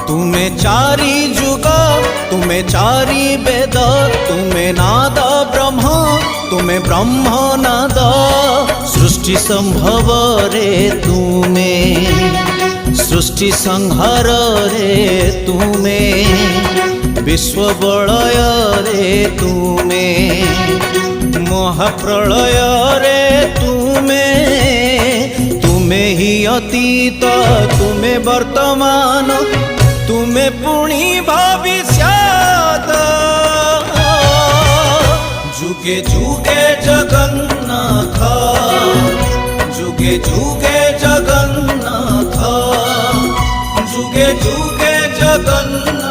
तुमे चारि जुग तुमे चारि वेद तुमे नाद ब्रह्म तुमे ब्रह्म नाद सृष्टि संभव रे तुमे सृष्टि संहार रे तुमे विश्व बलय रे तुमे महाप्रलय रे तुमे तुमे ही अतीत तुमे वर्तमान तुमे पुणी भविष्यत जुगे जुगे जगन्नाथ जुगे जुगे जगन्नाथ जुगे जुगे जगन्नाथ।